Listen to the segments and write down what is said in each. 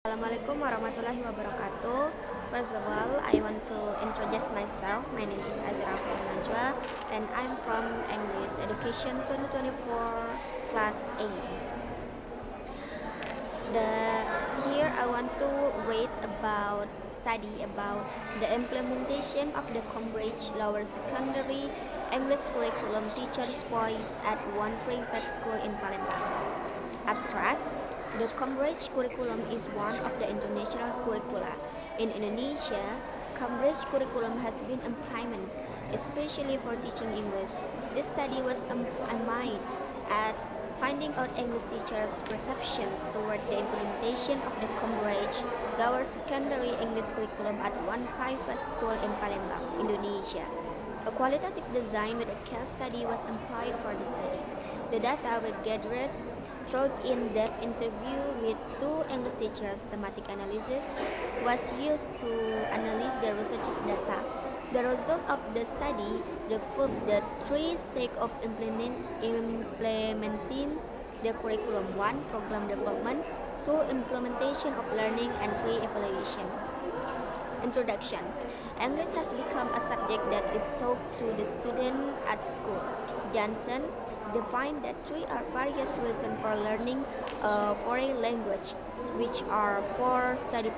Assalamualaikum warahmatullahi wabarakatuh. First of all, I want to introduce myself. My name is Azra Najwa and I'm from English Education 2024 Class A. Here I want to read about study about the implementation of the Cambridge Lower Secondary English Curriculum Teacher's Voice at one private school in Palembang. Abstract. The Cambridge curriculum is one of the international curricula. In Indonesia, Cambridge curriculum has been implemented, especially for teaching English. This study was aimed at finding out English teachers' perceptions toward the implementation of the Cambridge Lower Secondary English curriculum at one private school in Palembang, Indonesia. A qualitative design with a case study was employed for the study. The data were gathered through in-depth interview with two English teachers. Thematic analysis was used to analyze the researchers' data. The result of the study revealed the three stages of implementing the curriculum: 1. Program development, 2. Implementation of learning, and 3. Evaluation. Introduction. English has become a subject that is taught to the student at school. Johnson defined that three are various reasons for learning a foreign language, which are for study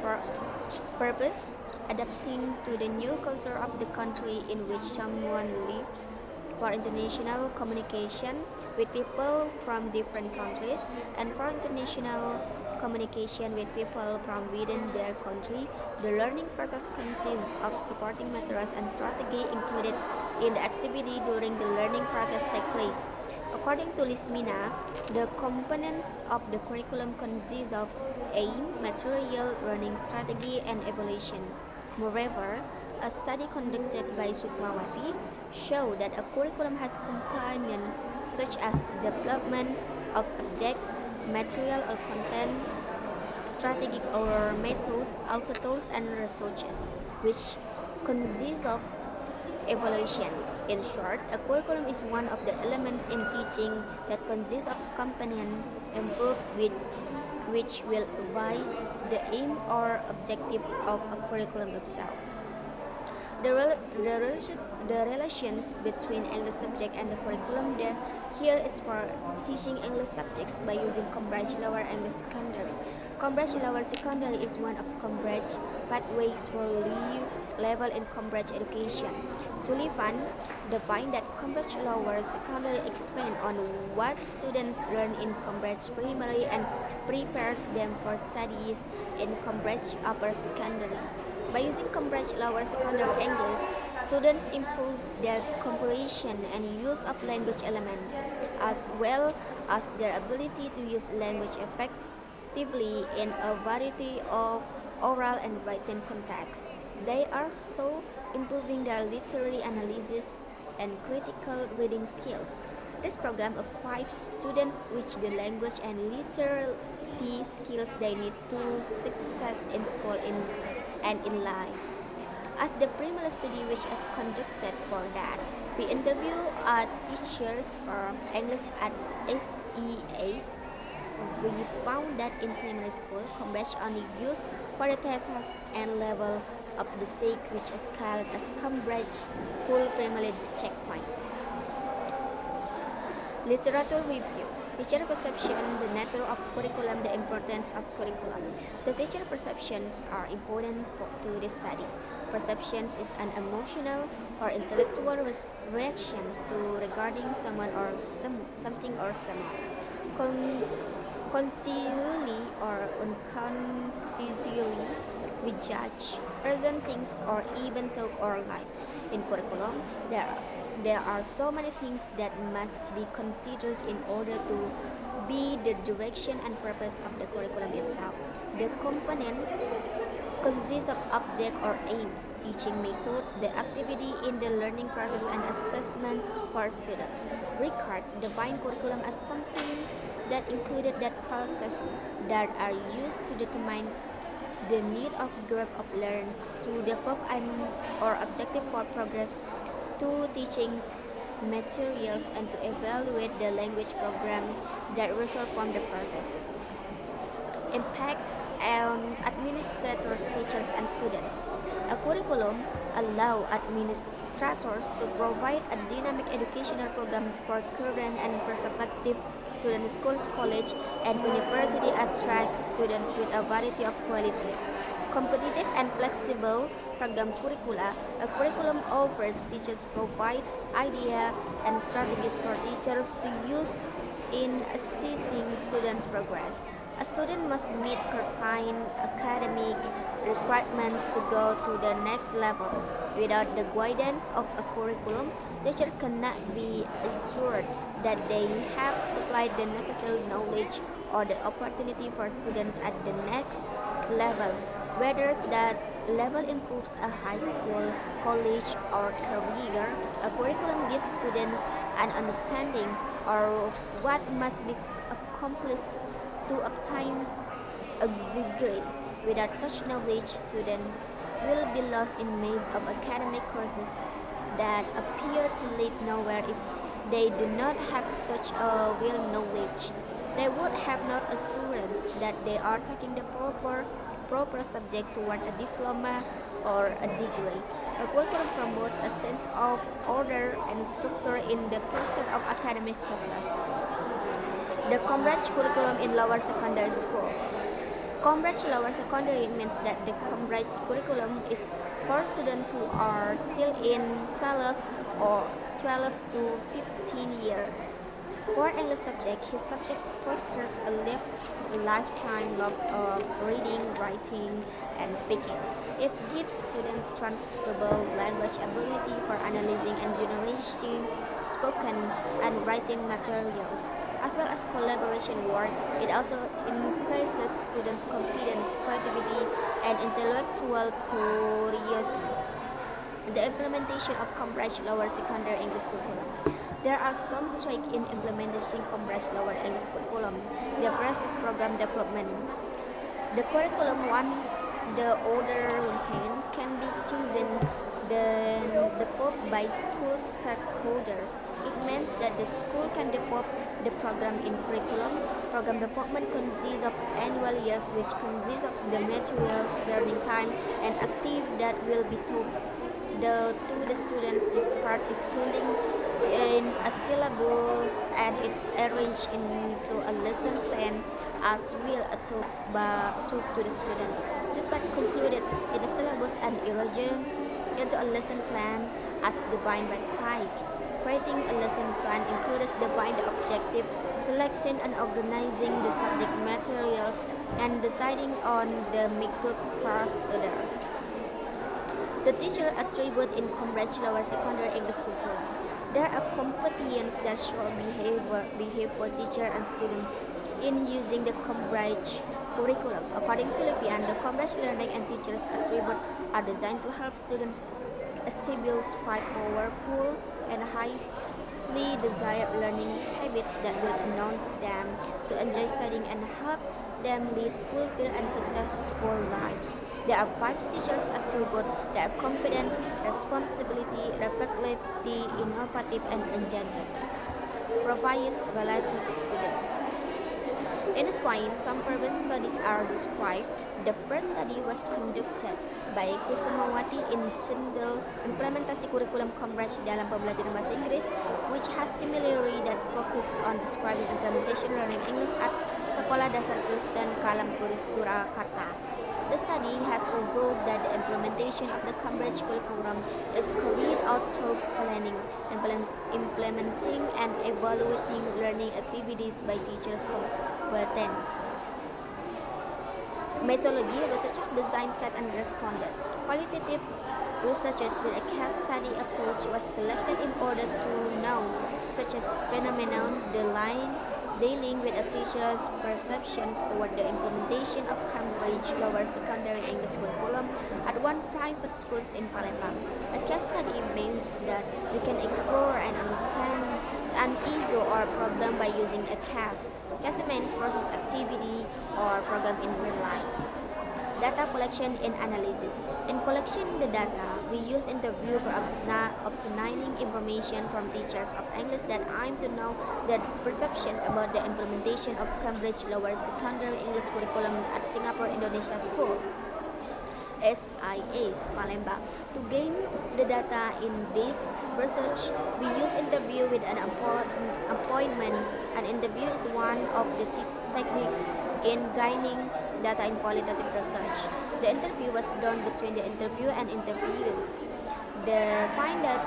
purpose, adapting to the new culture of the country in which someone lives, for international communication with people from different countries, and for international communication with people from within their country. The learning process consists of supporting materials and strategy included in the activity during the learning process take place. According to Lismina, the components of the curriculum consist of aim, material, learning strategy, and evaluation. Moreover, a study conducted by Sukmawati showed that a curriculum has components such as development of object, material or contents, strategic or method, also tools and resources, which consist of evaluation. In short, a curriculum is one of the elements in teaching that consists of component input with which will advise the aim or objective of a curriculum itself. The relations between English subject and the curriculum here is for teaching English subjects by using Cambridge Lower English Secondary. Cambridge Lower Secondary is one of Cambridge pathways for level in Cambridge education. Sullivan defined that Cambridge Lower Secondary expands on what students learn in Cambridge Primary and prepares them for studies in Cambridge Upper Secondary. By using Cambridge Lower Secondary English, students improve their comprehension and use of language elements, as well as their ability to use language effectively in a variety of oral and written contexts. They are also improving their literary analysis and critical reading skills. This program equips students with the language and literacy skills they need to success in school and in life. As the primary study which is conducted for that, we interview teachers for English at SEAs. We found that in primary school, Cambridge only used for the test and level of the stake, which is called as Cambridge Full Primary Checkpoint. Literature review. Teacher perception, the nature of curriculum, the importance of curriculum. The teacher perceptions are important to the study. Perceptions is an emotional or intellectual reactions to regarding someone or something or someone. Consciously or unconsciously, we judge present things or even talk our lives. In curriculum, there are so many things that must be considered in order to be the direction and purpose of the curriculum itself. The components consist of object or aims, teaching method, the activity in the learning process, and assessment for students. Ricard defined curriculum as something that included that process that are used to determine the need of group of learners to develop an or objective for progress to teaching materials and to evaluate the language program that result from the processes. Impact and administrators, teachers, and students. A curriculum allows administrators to provide a dynamic educational program for current and prospective students. Schools, college, and university attract students with a variety of quality. Competitive and flexible program curricula. A curriculum offers teachers provides idea and strategies for teachers to use in assessing students' progress. A student must meet certain academic requirements to go to the next level. Without the guidance of a curriculum, teachers cannot be assured that they have supplied the necessary knowledge or the opportunity for students at the next level. Whether that level improves a high school, college, or career, a curriculum gives students an understanding of what must be accomplished to obtain a degree. Without such knowledge, students will be lost in maze of academic courses that appear to lead nowhere if they do not have such a real knowledge. They would have no assurance that they are taking the proper subject toward a diploma or a degree. A curriculum promotes a sense of order and structure in the pursuit of academic success. The Cambridge curriculum in lower secondary school. Cambridge lower secondary means that the Cambridge curriculum is for students who are still in 12 or 12 to 15 years. For English subject, his subject fosters a lifetime love of reading, writing, and speaking. It gives students transferable language ability for analyzing and generalizing spoken and writing materials, as well as collaboration work. It also increases students' confidence, creativity, and intellectual curiosity. The implementation of Cambridge Lower Secondary English Curriculum. There are some strikes in implementing Cambridge Lower English Curriculum. The first is program development. The curriculum, one the order hand, can be chosen then developed by school stakeholders. It means that the school can develop the program in curriculum. Program development consists of annual years, which consists of the materials, learning time, and active that will be taught to the students. This part is including in a syllabus and it arranged into a lesson plan as will taught to the students. This part concluded in the syllabus and erosions into a lesson plan as defined by SAIC. Creating a lesson plan includes defining the objective, selecting and organizing the subject materials, and deciding on the method procedures. The teacher attribute in Cambridge Lower Secondary English Curriculum. There are competence that should behave for teacher and students in using the Cambridge curriculum. According to Levin, the Cambridge learning and teachers attribute are designed to help students establish powerful and highly desired learning habits that will enable them to enjoy studying and help them lead fulfilled and successful lives. There are 5 teachers attribute that are confidence, responsibility, reflectivity, innovative, and engaging. Provides relative students. In this point, some previous studies are described. The first study was conducted by Kusumawati in single implementasi kurikulum Cambridge dalam pembelajaran bahasa Inggris, which has similarly that focus on describing implementation learning English at Sekolah Dasar Kristen Kalamturis Surakarta. The study has resolved that the implementation of the Cambridge curriculum is carried out through planning, implementing, and evaluating learning activities by teachers' competence. Methodology, researchers designed, set, and responded. Qualitative researchers with a case study approach was selected in order to know, such as phenomenon, the line, dealing with a teacher's perceptions toward the implementation of Cambridge Lower Secondary English Curriculum at one private schools in Palembang. A case study means that we can explore and understand an issue or problem by using a case. Case means process activity or program in real life. Data collection and analysis. In collecting the data, we use interview for obtaining information from teachers of English that aim to know their perceptions about the implementation of Cambridge Lower Secondary English Curriculum at Singapore Indonesia School. SIAs Palembang. To gain the data in this research, we use interview with an appointment. An interview is one of the techniques in gaining data in qualitative research. The interview was done between the interviewer and interviewers. The find that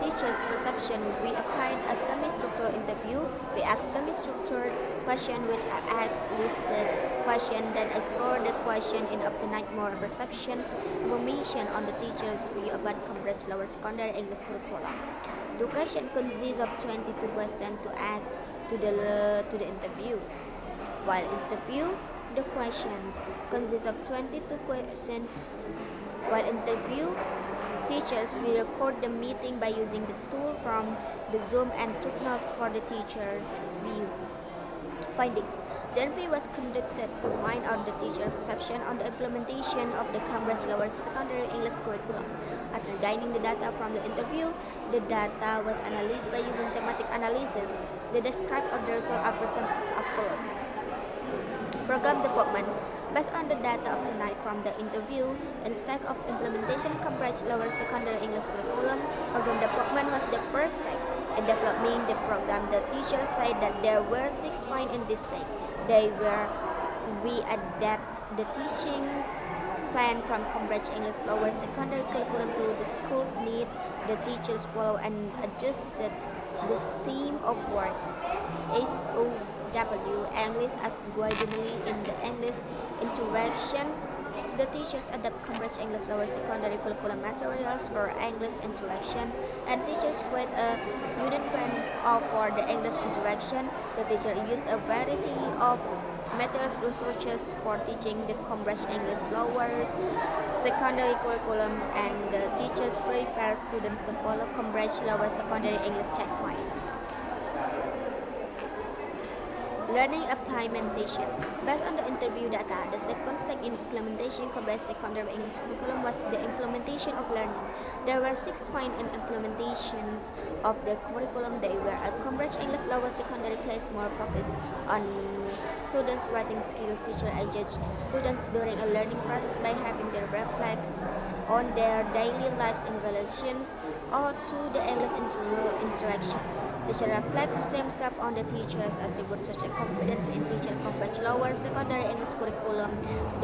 teacher's perception, we applied a semi-structured interview. We asked semi-structured question which are asked listed question, then explore the question in obtaining more perceptions, information on the teacher's view about Cambridge Lower Secondary English Curriculum. The question consists of 22 questions to ask to the interviews. While interview, the questions consist of 22 questions. While interview, teachers will record the meeting by using the tool from the Zoom and took notes for the teacher's view. Findings. The interview was conducted to find out the teacher's perception on the implementation of the Cambridge Lower Secondary English Curriculum. After gaining the data from the interview, the data was analyzed by using thematic analysis. The described of the result are presented as follows. Program development. Based on the data obtained from the interview, instead of implementation Cambridge Lower Secondary English Curriculum, program development was the first step. In developing the program, the teacher said that there were 6 points in this step. We adapt the teachings plan from Cambridge English Lower Secondary Curriculum to the school's needs. The teachers follow and adjusted the theme of work. SOW English as guidingly in the English interactions. The teachers adapt Cambridge English Lower Secondary Curriculum materials for English interaction, and teachers create a unit plan for the English interaction. The teacher used a variety of materials resources for teaching the Cambridge English Lower Secondary Curriculum, and the teachers prepare students to follow Cambridge Lower Secondary English checkpoint. Learning implementation. Based on the interview data, the second step in implementation Cambridge Secondary English Curriculum was the implementation of learning. There were 6 points in implementations of the curriculum. They were a Cambridge English Lower Secondary placed more focus on students' writing skills. Teacher engaged students during a learning process by having them reflect on their daily lives in relations or to the English interactions. Teacher reflects themselves on the teacher's attributes such as confidence in teacher Cambridge Lower Secondary English Curriculum.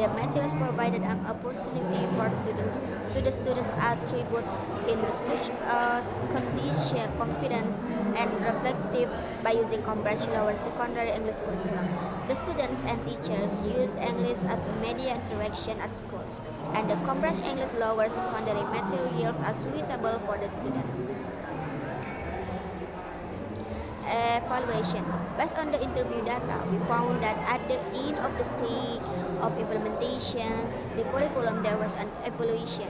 The materials provided an opportunity for students to the students' attribute in such as condition, confidence, and reflective by using Cambridge Lower Secondary English Curriculum. The students and teachers use English as a media interaction at schools, and the Cambridge English Lower Secondary materials are suitable for the students. Evaluation. Based on the interview data, we found that at the end of the stage of implementation, the curriculum, there was an evaluation.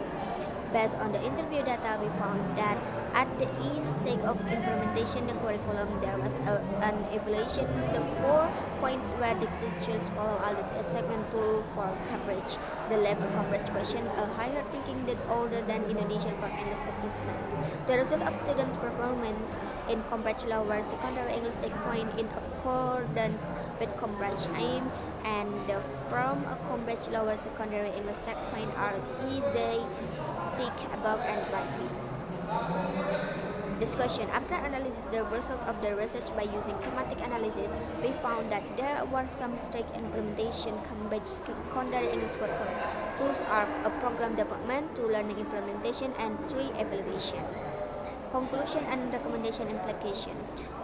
Based on the interview data, we found that at the end stage of implementation, the curriculum, there was an evaluation. The 4 points where the teachers follow all the assessment tool for Cambridge. The level Cambridge question, a higher thinking that older than Indonesian for English assessment. The result of students' performance in Cambridge Lower Secondary English checkpoint in accordance with Cambridge aim, and from a Cambridge Lower Secondary English checkpoint are easy, tick above and right. Discussion. After analysis the result of the research by using thematic analysis, we found that there were some strict implementation Cambridge Secondary English Curriculum. Tools are a program development, 2 learning implementation, and 3 evaluation. Conclusion and recommendation implication.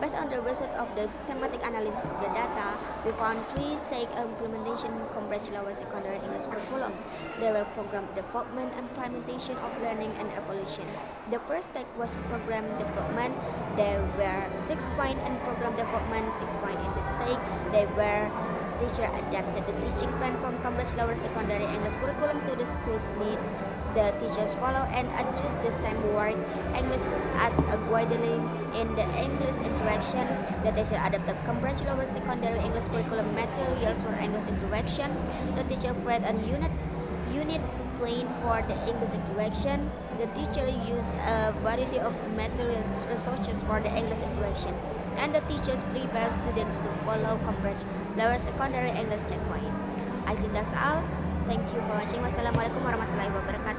Based on the result of the thematic analysis of the data, we found 3 stage implementation Cambridge Lower Secondary English Curriculum. There were program development, implementation of learning, and evaluation. The first stage was program development. There were 6 points in program development, 6 points in the stage. They were teacher adapted the teaching plan from Cambridge Lower Secondary English Curriculum to the school's needs. The teachers follow and adjust the same word English as a guideline in the English interaction. The teacher adapted Cambridge Lower Secondary English Curriculum materials for English interaction. The teacher created a unit plan for the English equation. The teacher used a variety of materials resources for the English equation, and the teachers prepare students to follow Cambridge Lower Secondary English checkpoint. I think that's all. Thank you for watching. Wassalamualaikum warahmatullahi wabarakatuh.